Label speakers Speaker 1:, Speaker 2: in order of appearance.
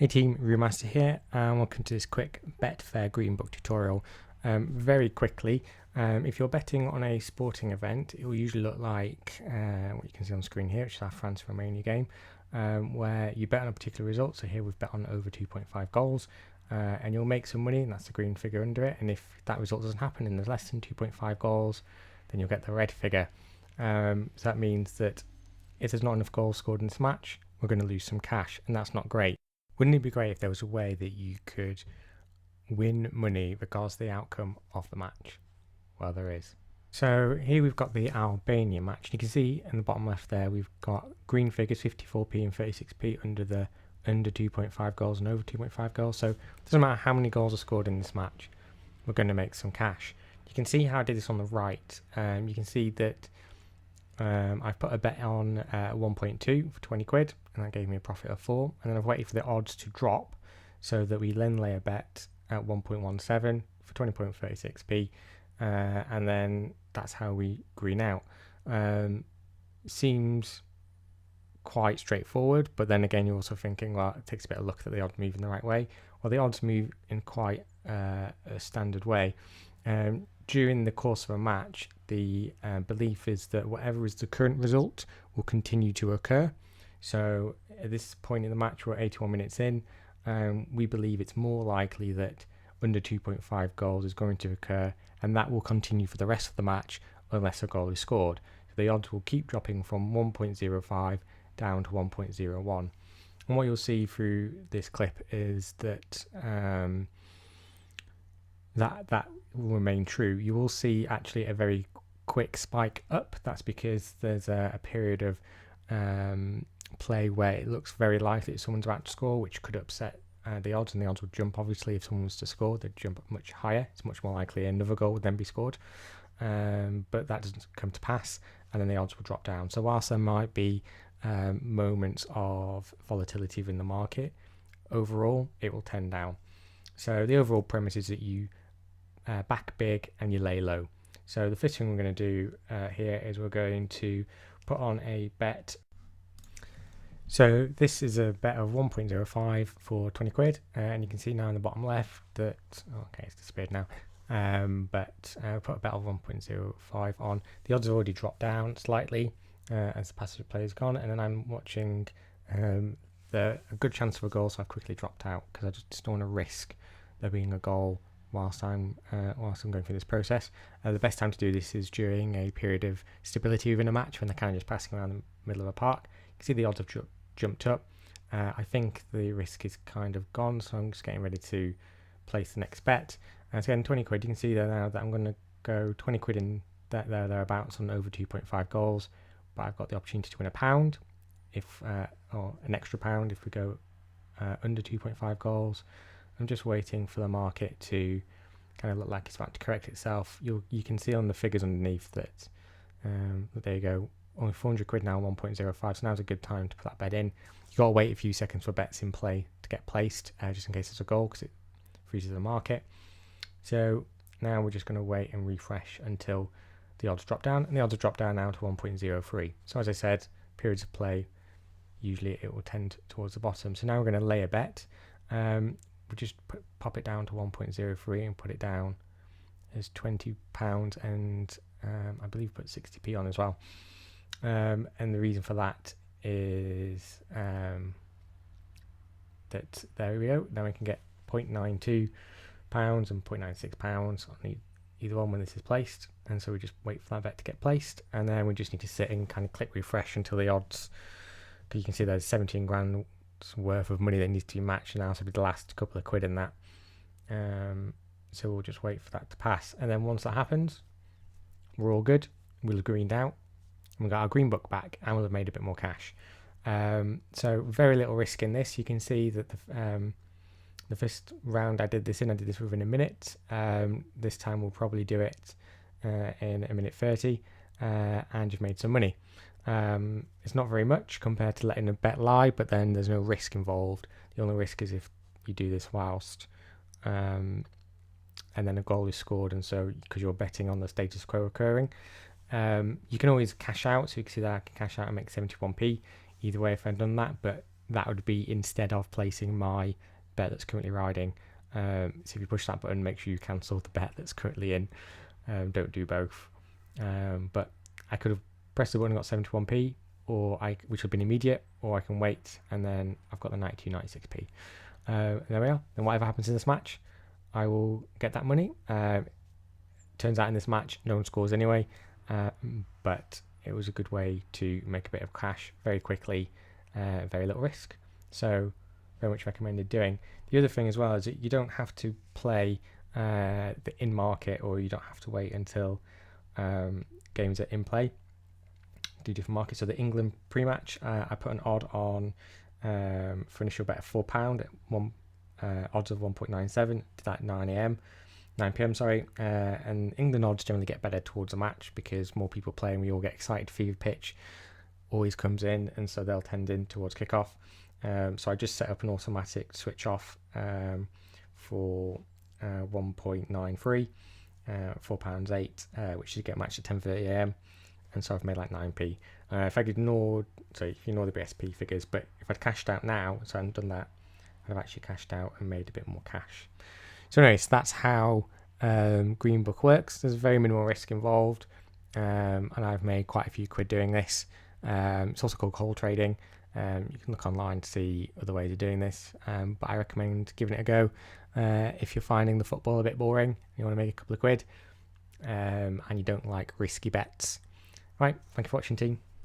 Speaker 1: Hey team, Remaster here, and welcome to this quick Betfair Green Book tutorial. Very quickly, if you're betting on a sporting event, it will usually look like what you can see on screen here, which is our France-Romania game, where you bet on a particular result. So here we've bet on over 2.5 goals, and you'll make some money, and that's the green figure under it. And if that result doesn't happen and there's less than 2.5 goals, then you'll get the red figure. So that means that if there's not enough goals scored in this match, we're going to lose some cash, and that's not great. Wouldn't it be great if there was a way that you could win money regardless of the outcome of the match? Well, there is. So here we've got the Albania match. You can see in the bottom left there we've got green figures 54p and 36p under 2.5 goals and over 2.5 goals. So it doesn't matter how many goals are scored in this match, we're going to make some cash. You can see how I did this on the right. You can see that I've put a bet on 1.2 for 20 quid, and that gave me a profit of 4. And then I've waited for the odds to drop so that we then lay a bet at 1.17 for 20.36p, and then that's how we green out. Seems quite straightforward, but then again you're also thinking, well, it takes a bit of luck that the odds move in the right way. Well, the odds move in quite a standard way. During the course of a match, the belief is that whatever is the current result will continue to occur. So at this point in the match, we're 81 minutes in, we believe it's more likely that under 2.5 goals is going to occur, and that will continue for the rest of the match unless a goal is scored. So the odds will keep dropping from 1.05 down to 1.01. And what you'll see through this clip is that that will remain true. You will see actually a very quick spike up. That's because there's a period of play where it looks very likely that someone's about to score, which could upset the odds, and the odds would jump. Obviously, if someone was to score, they'd jump up much higher. It's much more likely another goal would then be scored, but that doesn't come to pass, and then the odds will drop down. So whilst there might be moments of volatility in the market, overall it will tend down. So the overall premise is that you back big and you lay low. So the first thing we're going to do here is we're going to put on a bet. So this is a bet of 1.05 for 20 quid, and you can see now in the bottom left that, okay, it's disappeared now, but put a bet of 1.05 on. The odds have already dropped down slightly as the passive play has gone, and then I'm watching a good chance of a goal, so I've quickly dropped out because I just don't want to risk there being a goal whilst I'm going through this process. The best time to do this is during a period of stability within a match, when they're kind of just passing around the middle of a park. You can see the odds have jumped up. I think the risk is kind of gone, so I'm just getting ready to place the next bet. So again, 20 quid. You can see there now that I'm going to go 20 quid in thereabouts on over 2.5 goals, but I've got the opportunity to win £1 if or an extra £1 if we go under 2.5 goals. I'm just waiting for the market to kind of look like it's about to correct itself. You can see on the figures underneath that, there you go, only 400 quid now, 1.05. So now's a good time to put that bet in. You got to wait a few seconds for bets in play to get placed, just in case there's a goal, because it freezes the market. So now we're just going to wait and refresh until the odds drop down, and the odds have dropped down now to 1.03. So as I said, periods of play, usually it will tend towards the bottom. So now we're going to lay a bet. We just pop it down to 1.03 and put it down as £20, and I believe put 60p on as well. And the reason for that is that there we go. Now we can get £0.92 and £0.96 on either one when this is placed, and so we just wait for that bet to get placed, and then we just need to sit and kind of click refresh until the odds, because you can see there's 17 grand worth of money that needs to be matched now, so it'll be the last couple of quid in that. So we'll just wait for that to pass, and then once that happens, we're all good. We'll have greened out, and we've got our green book back, and we'll have made a bit more cash. So very little risk in this. You can see that the first round I did this within a minute. This time we'll probably do it in a minute 30, and you've made some money. It's not very much compared to letting a bet lie, but then there's no risk involved. The only risk is if you do this whilst and then a goal is scored, and so because you're betting on the status quo occurring, you can always cash out. So you can see that I can cash out and make 71p either way if I've done that, but that would be instead of placing my bet that's currently riding. So if you push that button, make sure you cancel the bet that's currently in. Don't do both. But I could have pressed the button and got 71p, which would have been immediate, or I can wait and then I've got the 92, 96p. There we are. Then whatever happens in this match, I will get that money. Turns out in this match, no one scores anyway, but it was a good way to make a bit of cash very quickly, very little risk. So very much recommended doing. The other thing as well is that you don't have to play the in market, or you don't have to wait until games are in play. Do different markets. So the England pre-match, I put an odd on for initial bet of £4 at odds of 1.97. Did that at 9 p.m. And England odds generally get better towards the match because more people play and we all get excited. Fever pitch always comes in, and so they'll tend in towards kickoff. So I just set up an automatic switch off for 1.93, £4.08, which is get matched at 10:30 a.m. And so I've made like 9p. If I'd ignored, so if you ignore the BSP figures, but if I'd cashed out now, so I hadn't done that, I'd have actually cashed out and made a bit more cash. So anyways, that's how Greenbook works. There's very minimal risk involved, and I've made quite a few quid doing this. It's also called cold trading. You can look online to see other ways of doing this, but I recommend giving it a go if you're finding the football a bit boring, you want to make a couple of quid, and you don't like risky bets. Right, thank you for watching, team.